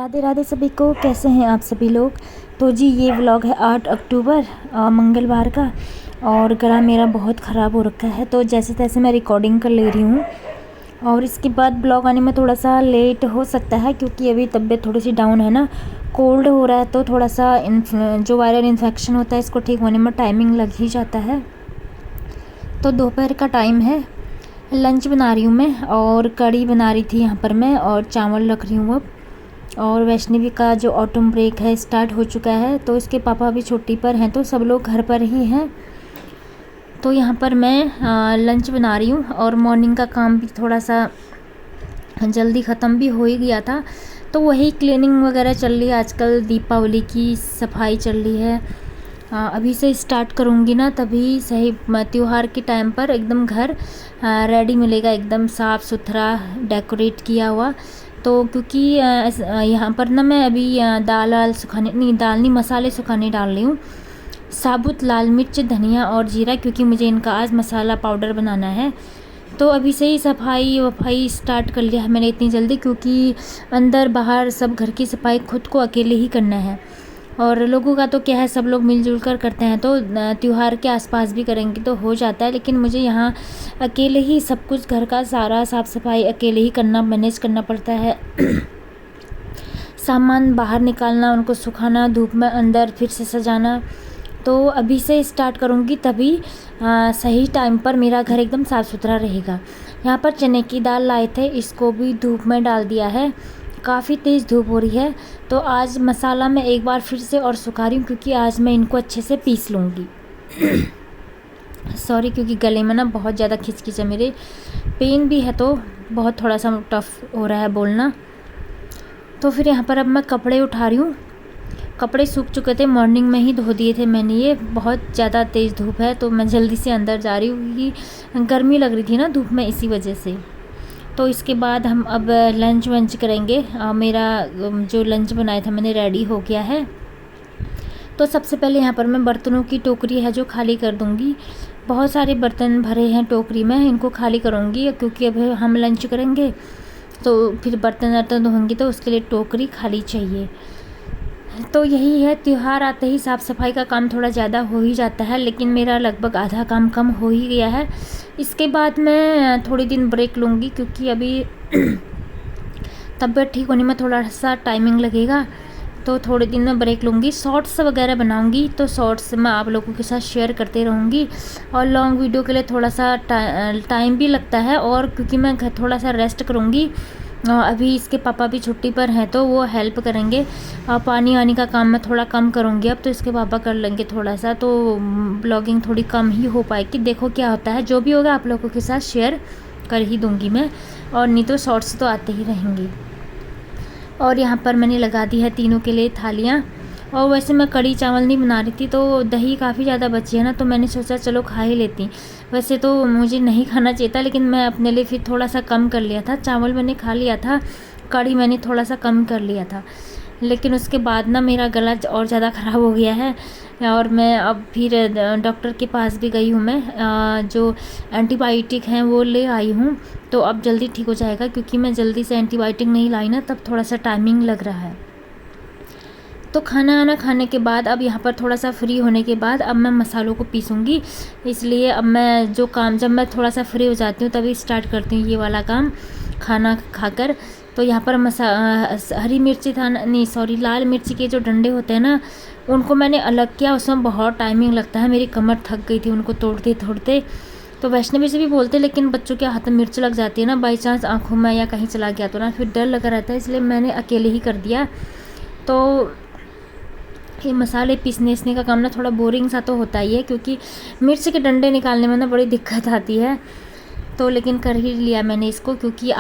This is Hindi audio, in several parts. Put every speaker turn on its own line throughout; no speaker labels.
राधे राधे सभी को। कैसे हैं आप सभी लोग। तो जी ये व्लॉग है 8 अक्टूबर मंगलवार का। और गला मेरा बहुत ख़राब हो रखा है, तो जैसे तैसे मैं रिकॉर्डिंग कर ले रही हूँ। और इसके बाद ब्लॉग आने में थोड़ा सा लेट हो सकता है, क्योंकि अभी तबीयत थोड़ी सी डाउन है ना, कोल्ड हो रहा है। तो थोड़ा सा जो वायरल इन्फेक्शन होता है इसको ठीक होने में टाइमिंग लग ही जाता है। तो दोपहर का टाइम है, लंच बना रही हूँ मैं, और कढ़ी बना रही थी यहाँ पर मैं, और चावल रख रही हूँ अब। और वैष्णवी का जो ऑटम ब्रेक है स्टार्ट हो चुका है, तो इसके पापा भी छुट्टी पर हैं, तो सब लोग घर पर ही हैं। तो यहाँ पर मैं लंच बना रही हूँ, और मॉर्निंग का काम भी थोड़ा सा जल्दी ख़त्म भी हो ही गया था। तो वही क्लीनिंग वगैरह चल रही है आजकल, दीपावली की सफाई चल रही है। अभी से स्टार्ट करूँगी ना तभी सही त्यौहार के टाइम पर एकदम घर रेडी मिलेगा, एकदम साफ़ सुथरा डेकोरेट किया हुआ। तो क्योंकि यहाँ पर ना मैं अभी दाल सुखाने नहीं, दाल नहीं, मसाले सुखाने डाल रही हूँ। साबुत लाल मिर्च, धनिया और जीरा, क्योंकि मुझे इनका आज मसाला पाउडर बनाना है। तो अभी से ही सफाई वफाई स्टार्ट कर लिया है मैंने इतनी जल्दी, क्योंकि अंदर बाहर सब घर की सफाई खुद को अकेले ही करना है। और लोगों का तो क्या है, सब लोग मिलजुल कर करते हैं, तो त्यौहार के आसपास भी करेंगे तो हो जाता है। लेकिन मुझे यहाँ अकेले ही सब कुछ, घर का सारा साफ़ सफाई अकेले ही करना, मैनेज करना पड़ता है। सामान बाहर निकालना, उनको सुखाना धूप में, अंदर फिर से सजाना। तो अभी से स्टार्ट करूँगी तभी सही टाइम पर मेरा घर एकदम साफ़ सुथरा रहेगा। यहाँ पर चने की दाल लाए थे, इसको भी धूप में डाल दिया है। काफ़ी तेज़ धूप हो रही है, तो आज मसाला मैं एक बार फिर से और सुखा रही हूँ, क्योंकि आज मैं इनको अच्छे से पीस लूँगी। सॉरी, क्योंकि गले में ना बहुत ज़्यादा खिंच है मेरे, पेन भी है, तो बहुत थोड़ा सा टफ हो रहा है बोलना। तो फिर यहाँ पर अब मैं कपड़े उठा रही हूँ। कपड़े सूख चुके थे, मॉर्निंग में ही धो दिए थे मैंने। ये बहुत ज़्यादा तेज़ धूप है, तो मैं जल्दी से अंदर जा रही हूँ, क्योंकि गर्मी लग रही थी ना धूप में, इसी वजह से। तो इसके बाद हम अब लंच वंच करेंगे। मेरा जो लंच बनाया था मैंने रेडी हो गया है। तो सबसे पहले यहाँ पर मैं बर्तनों की टोकरी है जो खाली कर दूँगी। बहुत सारे बर्तन भरे हैं टोकरी में, इनको खाली करूँगी, क्योंकि अब हम लंच करेंगे तो फिर बर्तन वर्तन धोंगी, तो उसके लिए टोकरी खाली चाहिए। तो यही है, त्यौहार आते ही साफ़ सफाई का काम थोड़ा ज़्यादा हो ही जाता है, लेकिन मेरा लगभग आधा काम कम हो ही गया है। इसके बाद मैं थोड़ी दिन ब्रेक लूँगी, क्योंकि अभी तबीयत ठीक होने में थोड़ा सा टाइमिंग लगेगा, तो थोड़े दिन में ब्रेक लूँगी। शॉर्ट्स वगैरह बनाऊँगी, तो शॉर्ट्स मैं आप लोगों के साथ शेयर करते रहूँगी। और लॉन्ग वीडियो के लिए थोड़ा सा टाइम भी लगता है, और क्योंकि मैं थोड़ा सा रेस्ट करूँगी। अभी इसके पापा भी छुट्टी पर हैं, तो वो हेल्प करेंगे। पानी वानी का काम मैं थोड़ा कम करूँगी अब, तो इसके पापा कर लेंगे थोड़ा सा, तो ब्लॉगिंग थोड़ी कम ही हो पाएगी। देखो क्या होता है, जो भी होगा आप लोगों के साथ शेयर कर ही दूँगी मैं, और नहीं तो शॉर्ट्स तो आते ही रहेंगी। और यहाँ पर मैंने लगा दी है तीनों के लिए थालियाँ। और वैसे मैं कढ़ी चावल नहीं बना रही थी, तो दही काफ़ी ज़्यादा बची है ना, तो मैंने सोचा चलो खा ही लेती। वैसे तो मुझे नहीं खाना चाहिए था, लेकिन मैं अपने लिए फिर थोड़ा सा कम कर लिया था। चावल मैंने खा लिया था, कढ़ी मैंने थोड़ा सा कम कर लिया था। लेकिन उसके बाद ना मेरा गला और ज़्यादा ख़राब हो गया है, और मैं अब फिर डॉक्टर के पास भी गई हूँ मैं। जो एंटीबायोटिक हैं वो ले आई हूँ, तो अब जल्दी ठीक हो जाएगा, क्योंकि मैं जल्दी से एंटीबायोटिक नहीं लाई ना, तब थोड़ा सा टाइमिंग लग रहा है। तो खाना आना खाने के बाद अब यहाँ पर थोड़ा सा फ्री होने के बाद अब मैं मसालों को पीसूँगी। इसलिए अब मैं जो काम, जब मैं थोड़ा सा फ्री हो जाती हूँ तभी स्टार्ट करती हूँ ये वाला काम, खाना खाकर। तो यहाँ पर हरी मिर्ची था नहीं, सॉरी, लाल मिर्ची के जो डंडे होते हैं ना, उनको मैंने अलग किया। उसमें बहुत टाइमिंग लगता है, मेरी कमर थक गई थी उनको तोड़ते तोड़ते। तो वैष्णवी से भी बोलते, लेकिन बच्चों के हाथ में मिर्च लग जाती है ना, बाई चांस आँखों में या कहीं चला गया तो ना, फिर डर लगा रहता है, इसलिए मैंने अकेले ही कर दिया। तो ये मसाले पीसने का काम ना थोड़ा बोरिंग सा तो होता ही है, क्योंकि मिर्च के डंडे निकालने में ना बड़ी दिक्कत आती है। तो लेकिन कर ही लिया मैंने इसको, क्योंकि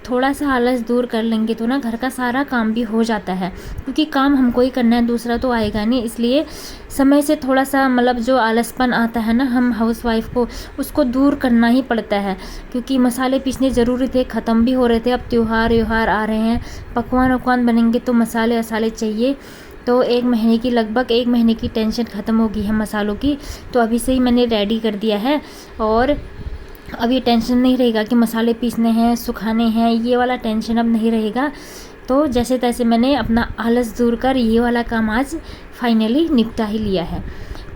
थोड़ा सा आलस दूर कर लेंगे तो ना घर का सारा काम भी हो जाता है, क्योंकि काम हमको ही करना है, दूसरा तो आएगा नहीं। इसलिए समय से थोड़ा सा, मतलब जो आलसपन आता है ना हम हाउसवाइफ को, उसको दूर करना ही पड़ता है। क्योंकि मसाले पीसने ज़रूरी थे, ख़त्म भी हो रहे थे, अब त्यौहार आ रहे हैं, पकवान वकवान बनेंगे, तो मसाले वसाले चाहिए। तो लगभग एक महीने की टेंशन ख़त्म हो गई है मसालों की, तो अभी से ही मैंने रेडी कर दिया है। और अब ये टेंशन नहीं रहेगा कि मसाले पीसने हैं, सुखाने हैं, ये वाला टेंशन अब नहीं रहेगा। तो जैसे तैसे मैंने अपना आलस दूर कर ये वाला काम आज फाइनली निपटा ही लिया है।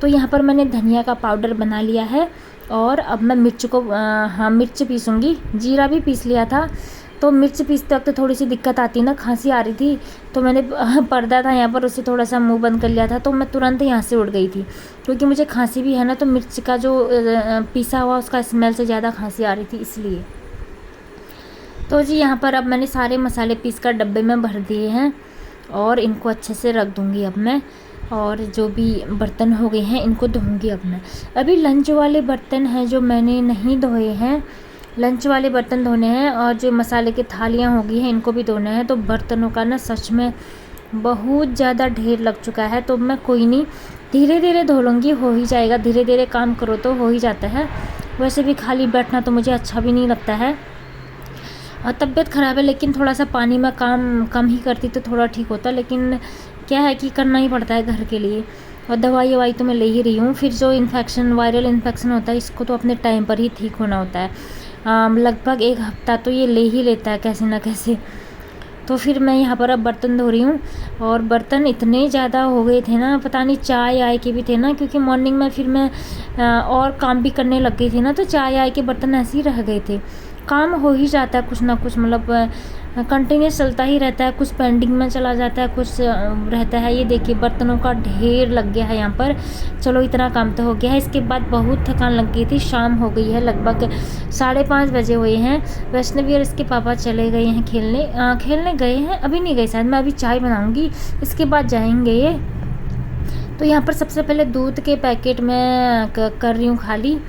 तो यहाँ पर मैंने धनिया का पाउडर बना लिया है और अब मैं मिर्च को मिर्च पीसूँगी। जीरा भी पीस लिया था। तो मिर्च पीसते वक्त थोड़ी सी दिक्कत आती ना, खांसी आ रही थी, तो मैंने पर्दा था यहाँ पर उससे थोड़ा सा मुंह बंद कर लिया था, तो मैं तुरंत यहाँ से उठ गई थी। क्योंकि मुझे खांसी भी है ना, तो मिर्च का जो पीसा हुआ उसका स्मेल से ज़्यादा खांसी आ रही थी इसलिए। तो जी यहाँ पर अब मैंने सारे मसाले पीस कर डब्बे में भर दिए हैं और इनको अच्छे से रख दूँगी अब मैं। और जो भी बर्तन हो गए हैं इनको धोऊंगी अब मैं। अभी लंच वाले बर्तन हैं जो मैंने नहीं धोए हैं, लंच वाले बर्तन धोने हैं, और जो मसाले की थालियाँ हो गई हैं इनको भी धोना है। तो बर्तनों का ना सच में बहुत ज़्यादा ढेर लग चुका है। तो मैं कोई नहीं, धीरे धीरे धो लूँगी, हो ही जाएगा। धीरे धीरे काम करो तो हो ही जाता है। वैसे भी खाली बैठना तो मुझे अच्छा भी नहीं लगता है और तबीयत ख़राब है, लेकिन थोड़ा सा पानी में काम कम ही करती तो थोड़ा ठीक होता। लेकिन क्या है कि करना ही पड़ता है घर के लिए। और दवाई ववाई तो मैं ले ही रही हूँ। फिर जो इन्फेक्शन, वायरल इन्फेक्शन होता है, इसको तो अपने टाइम पर ही ठीक होना होता है। लगभग 1 हफ्ता तो ये ले ही लेता है कैसे ना कैसे। तो फिर मैं यहाँ पर अब बर्तन धो रही हूँ और बर्तन इतने ज़्यादा हो गए थे ना, पता नहीं चाय आए के भी थे ना, क्योंकि मॉर्निंग में फिर मैं और काम भी करने लग गई थी ना, तो चाय आए के बर्तन ऐसे ही रह गए थे। काम हो ही जाता है कुछ ना कुछ, मतलब कंटिन्यूस चलता ही रहता है, कुछ पेंडिंग में चला जाता है, कुछ रहता है। ये देखिए बर्तनों का ढेर लग गया है यहाँ पर। चलो इतना काम तो हो गया है। इसके बाद बहुत थकान लग गई थी, शाम हो गई है, लगभग 5:30 बजे हुए हैं। वैष्णवी और इसके पापा चले गए हैं खेलने गए हैं, अभी नहीं गए शायद। मैं अभी चाय बनाऊँगी, इसके बाद जाएंगे ये। तो यहाँ पर सबसे पहले दूध के पैकेट में कर रही हूँ खाली।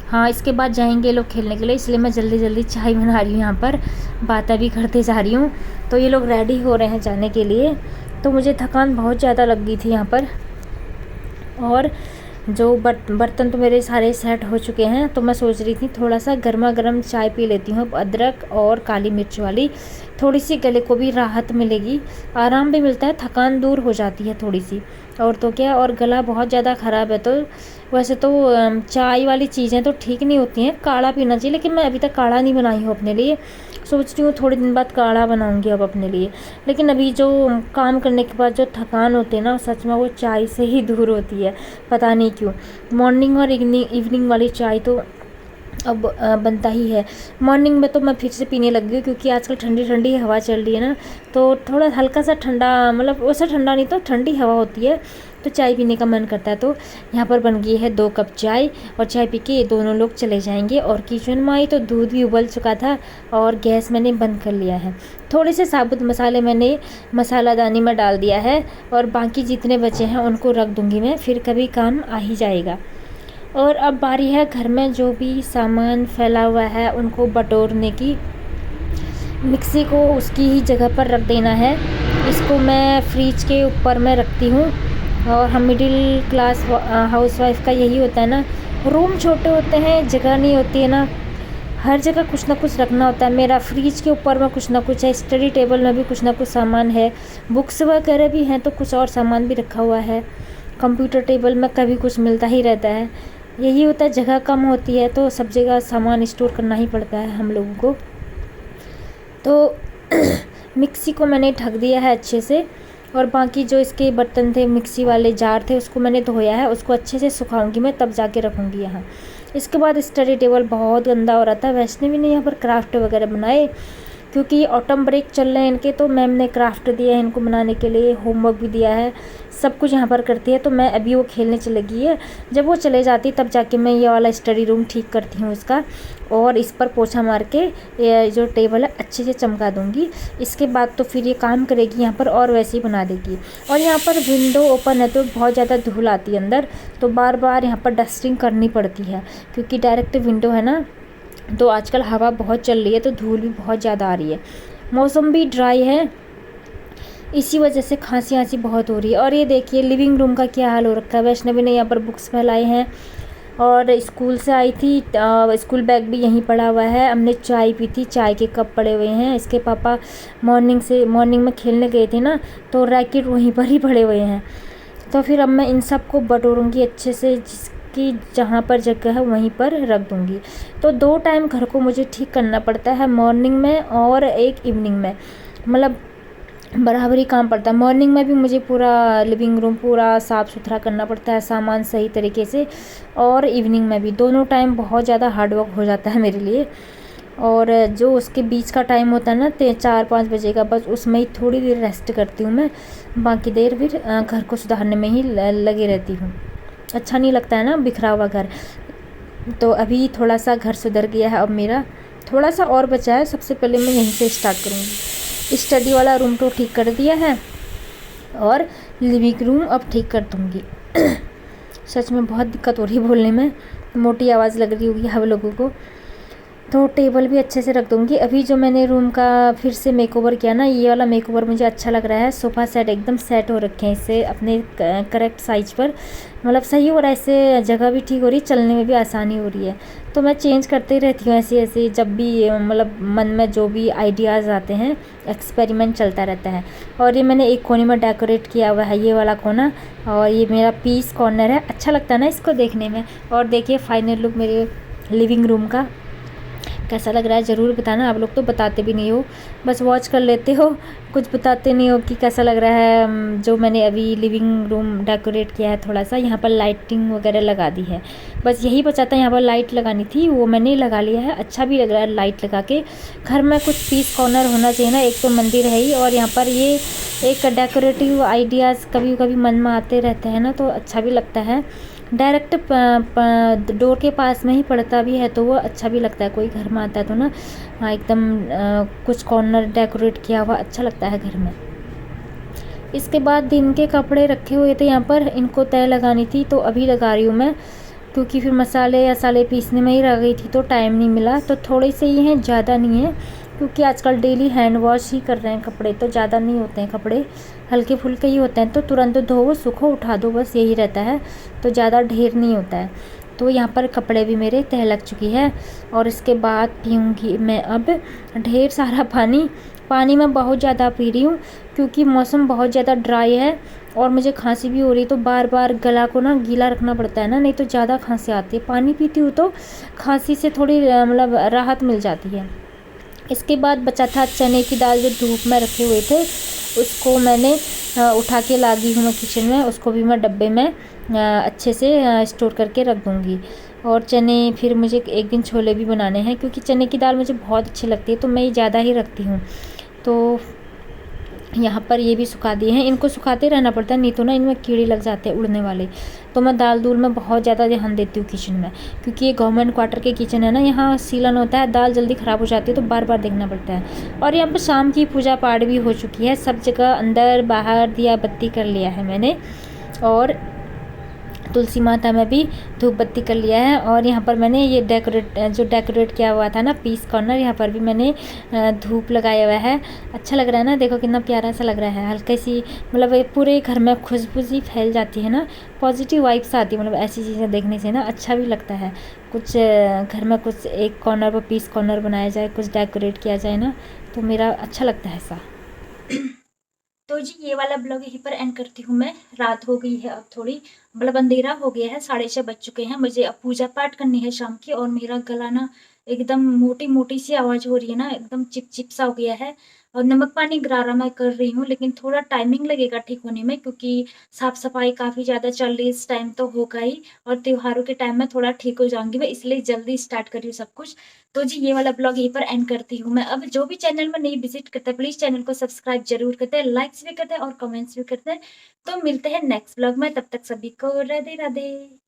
हाँ, इसके बाद जाएंगे लोग खेलने के लिए, इसलिए मैं जल्दी जल्दी चाय बना रही हूँ। यहाँ पर बातें भी करते जा रही हूँ। तो ये लोग रेडी हो रहे हैं जाने के लिए। तो मुझे थकान बहुत ज़्यादा लग गई थी यहाँ पर। और जो बर्तन तो मेरे सारे सेट हो चुके हैं। तो मैं सोच रही थी थोड़ा सा गर्मा गर्म चाय पी लेती हूँ, अदरक और काली मिर्च वाली। थोड़ी सी गले को भी राहत मिलेगी, आराम भी मिलता है, थकान दूर हो जाती है थोड़ी सी। और तो क्या, और गला बहुत ज़्यादा ख़राब है। तो वैसे तो चाय वाली चीज़ें तो ठीक नहीं होती हैं, काढ़ा पीना चाहिए, लेकिन मैं अभी तक काढ़ा नहीं बनाई हूँ अपने लिए। सोच रही हूँ थोड़े दिन बाद काढ़ा बनाऊंगी अब अपने लिए। लेकिन अभी जो काम करने के बाद जो थकान होती है ना, सच में वो चाय से ही दूर होती है, पता नहीं क्यों। मॉर्निंग और इवनिंग वाली चाय तो अब बनता ही है। मॉर्निंग में तो मैं फिर से पीने लग गई, क्योंकि आजकल ठंडी ठंडी हवा चल रही है ना, तो थोड़ा हल्का सा ठंडा, मतलब वैसा ठंडा नहीं तो ठंडी हवा होती है, तो चाय पीने का मन करता है। तो यहाँ पर बन गई है 2 कप चाय, और चाय पी के ये दोनों लोग चले जाएंगे। और किचन में आई तो दूध भी उबल चुका था और गैस मैंने बंद कर लिया है। थोड़े से साबुत मसाले मैंने मसालादानी में डाल दिया है, और बाकी जितने बचे हैं उनको रख दूँगी मैं, फिर कभी काम आ ही जाएगा। और अब बारी है घर में जो भी सामान फैला हुआ है उनको बटोरने की। मिक्सी को उसकी ही जगह पर रख देना है। इसको मैं फ्रिज के ऊपर में रखती हूँ। और हम मिडिल क्लास हाउसवाइफ का यही होता है ना, रूम छोटे होते हैं, जगह नहीं होती है ना, हर जगह कुछ ना कुछ रखना होता है। मेरा फ्रिज के ऊपर में कुछ ना कुछ है, स्टडी टेबल में भी कुछ ना कुछ सामान है, बुक्स वगैरह भी हैं, तो कुछ और सामान भी रखा हुआ है। कंप्यूटर टेबल में कभी कुछ मिलता ही रहता है। यही होता है, जगह कम होती है तो सब जगह सामान स्टोर करना ही पड़ता है हम लोगों को। तो मिक्सी को मैंने ढक दिया है अच्छे से, और बाकी जो इसके बर्तन थे, मिक्सी वाले जार थे, उसको मैंने धोया है, उसको अच्छे से सुखाऊंगी मैं, तब जाके रखूँगी यहाँ। इसके बाद स्टडी टेबल बहुत गंदा हो रहा था। वैष्णवी ने यहाँ पर क्राफ्ट वगैरह बनाए, क्योंकि ऑटम ब्रेक चल रहे हैं इनके, तो मैम ने क्राफ्ट दिया है इनको बनाने के लिए, होमवर्क भी दिया है, सब कुछ यहाँ पर करती है। तो मैं अभी वो खेलने चली गई है, जब वो चले जाती तब जाके मैं ये वाला स्टडी रूम ठीक करती हूँ इसका, और इस पर पोछा मार के ये जो टेबल है अच्छे से चमका दूँगी। इसके बाद तो फिर ये काम करेगी यहाँ पर, और वैसे ही बना देगी। और यहाँ पर विंडो ओपन है तो बहुत ज़्यादा धूल आती है अंदर, तो बार बार यहाँ पर डस्टिंग करनी पड़ती है, क्योंकि डायरेक्ट विंडो है ना, तो आजकल हवा बहुत चल रही है तो धूल भी बहुत ज़्यादा आ रही है। मौसम भी ड्राई है, इसी वजह से खांसी बहुत हो रही है। और ये देखिए लिविंग रूम का क्या हाल हो रखा है। वैष्णवी ने यहाँ पर बुक्स फैलाए हैं, और स्कूल से आई थी, स्कूल बैग भी यहीं पड़ा हुआ है। हमने चाय पी थी, चाय के कप पड़े हुए हैं। इसके पापा मॉर्निंग में खेलने गए थे ना, तो रैकेट वहीं पर ही पड़े हुए हैं। तो फिर अब मैं इन सब को बटोरूँगी अच्छे से, कि जहाँ पर जगह है वहीं पर रख दूँगी। तो 2 टाइम घर को मुझे ठीक करना पड़ता है, मॉर्निंग में और एक इवनिंग में। मतलब बराबरी काम पड़ता है। मॉर्निंग में भी मुझे पूरा लिविंग रूम पूरा साफ़ सुथरा करना पड़ता है, सामान सही तरीके से, और इवनिंग में भी, दोनों टाइम बहुत ज़्यादा हार्ड वर्क हो जाता है मेरे लिए। और जो उसके बीच का टाइम होता है ना 4-5 बजे का, बस उसमें ही थोड़ी देर रेस्ट करती हूँ मैं, बाकी देर फिर घर को सुधारने में ही लगी रहती हूँ। अच्छा नहीं लगता है ना बिखरा हुआ घर। तो अभी थोड़ा सा घर सुधर गया है, अब मेरा थोड़ा सा और बचा है। सबसे पहले मैं यहीं से स्टार्ट करूँगी। स्टडी वाला रूम तो ठीक कर दिया है, और लिविंग रूम अब ठीक कर दूँगी। सच में बहुत दिक्कत हो रही है बोलने में, मोटी आवाज़ लग रही होगी हम लोगों को। तो टेबल भी अच्छे से रख दूँगी। अभी जो मैंने रूम का फिर से मेकओवर किया ना, ये वाला मेकओवर मुझे अच्छा लग रहा है। सोफ़ा सेट एकदम सेट हो रखे हैं इससे अपने करेक्ट साइज़ पर, मतलब सही हो रहा है इससे, जगह भी ठीक हो रही है, चलने में भी आसानी हो रही है। तो मैं चेंज करते ही रहती हूँ ऐसे ऐसे, जब भी मतलब मन में जो भी आइडियाज़ आते हैं, एक्सपेरिमेंट चलता रहता है। और ये मैंने एक कोने में डेकोरेट किया हुआ है, ये वाला कोना, और ये मेरा पीस कॉर्नर है। अच्छा लगता है ना इसको देखने में। और देखिए फाइनल लुक मेरे लिविंग रूम का कैसा लग रहा है ज़रूर बताना। आप लोग तो बताते भी नहीं हो, बस वॉच कर लेते हो, कुछ बताते नहीं हो कि कैसा लग रहा है। जो मैंने अभी लिविंग रूम डेकोरेट किया है, थोड़ा सा यहाँ पर लाइटिंग वगैरह लगा दी है, बस यही बचा था यहाँ पर लाइट लगानी थी, वो मैंने लगा लिया है। अच्छा भी लग रहा है लाइट लगा के। घर में कुछ पीस कॉर्नर होना चाहिए ना, एक तो मंदिर है ही, और यहाँ पर ये एक डेकोरेटिव आइडियाज़ कभी कभी मन में आते रहते हैं ना, तो अच्छा भी लगता है। डायरेक्ट डोर के पास में ही पड़ता भी है, तो वो अच्छा भी लगता है। कोई घर में आता है तो ना, हाँ एकदम कुछ कॉर्नर डेकोरेट किया हुआ अच्छा लगता है घर में। इसके बाद दिन के कपड़े रखे हुए थे यहाँ पर, इनको तय लगानी थी, तो अभी लगा रही हूँ मैं, क्योंकि फिर मसाले पीसने में ही रह गई थी तो टाइम नहीं मिला। तो थोड़े से ही हैं, ज़्यादा नहीं है, क्योंकि आजकल डेली हैंड वॉश ही कर रहे हैं कपड़े, तो ज़्यादा नहीं होते हैं कपड़े, हल्के फुल्के ही होते हैं। तो तुरंत धो सूखो उठा दो, बस यही रहता है, तो ज़्यादा ढेर नहीं होता है। तो यहाँ पर कपड़े भी मेरे तह लग चुकी है। और इसके बाद पीऊँगी मैं अब ढेर सारा पानी। पानी मैं बहुत ज़्यादा पी रही हूँ, क्योंकि मौसम बहुत ज़्यादा ड्राई है, और मुझे खांसी भी हो रही है, तो बार बार गला को ना गीला रखना पड़ता है ना, नहीं तो ज़्यादा खांसी आती है। पानी पीती हूँ तो खांसी से थोड़ी मतलब राहत मिल जाती है। इसके बाद बचा था चने की दाल, जो धूप में रखे हुए थे, उसको मैंने उठा के ला गई हूँ मैं किचन में। उसको भी मैं डब्बे में अच्छे से स्टोर करके रख दूँगी। और चने फिर मुझे एक दिन छोले भी बनाने हैं, क्योंकि चने की दाल मुझे बहुत अच्छी लगती है, तो मैं ये ज़्यादा ही रखती हूँ। तो यहाँ पर ये भी सुखा दिए हैं, इनको सुखाते रहना पड़ता है, नहीं तो ना इनमें कीड़े लग जाते हैं उड़ने वाले। तो मैं दाल दूल में बहुत ज़्यादा ध्यान देती हूँ किचन में, क्योंकि ये गवर्नमेंट क्वार्टर के किचन है ना, यहाँ सीलन होता है, दाल जल्दी ख़राब हो जाती है, तो बार बार देखना पड़ता है। और यहाँ पर शाम की पूजा पाठ भी हो चुकी है, सब जगह अंदर बाहर दिया बत्ती कर लिया है मैंने, और तुलसी माता में भी धूप बत्ती कर लिया है। और यहाँ पर मैंने ये डेकोरेट किया हुआ था ना पीस कॉर्नर, यहाँ पर भी मैंने धूप लगाया हुआ है। अच्छा लग रहा है ना, देखो कितना प्यारा सा लग रहा है। हल्की सी मतलब ये पूरे घर में खुशबू सी फैल जाती है ना, पॉजिटिव वाइब्स आती है, मतलब ऐसी चीज़ें देखने से ना अच्छा भी लगता है। कुछ घर में कुछ एक कॉर्नर पर पीस कॉर्नर बनाया जाए, कुछ डेकोरेट किया जाए ना, तो मेरा अच्छा लगता है ऐसा। तो जी ये वाला ब्लॉग यहीं पर एंड करती हूँ मैं। रात हो गई है अब थोड़ी, मतलब अंधेरा हो गया है, 6:30 बज चुके हैं। मुझे अब पूजा पाठ करनी है शाम की, और मेरा गला ना एकदम मोटी मोटी सी आवाज़ हो रही है ना, एकदम चिप चिप सा हो गया है। और नमक पानी गरारा मैं कर रही हूँ, लेकिन थोड़ा टाइमिंग लगेगा ठीक होने में, क्योंकि साफ सफाई काफ़ी ज़्यादा चल रही है इस टाइम, तो होगा ही। और त्योहारों के टाइम में थोड़ा ठीक हो जाऊंगी मैं, इसलिए जल्दी स्टार्ट कर रही हूँ सब कुछ। तो जी ये वाला ब्लॉग यहीं पर एंड करती हूँ मैं। अब जो भी चैनल में नहीं विजिट करता, प्लीज चैनल को सब्सक्राइब जरूर करते हैं, लाइक्स भी करते हैं और कमेंट्स भी करते हैं। तो मिलते हैं नेक्स्ट ब्लॉग में, तब तक सभी को राधे राधे।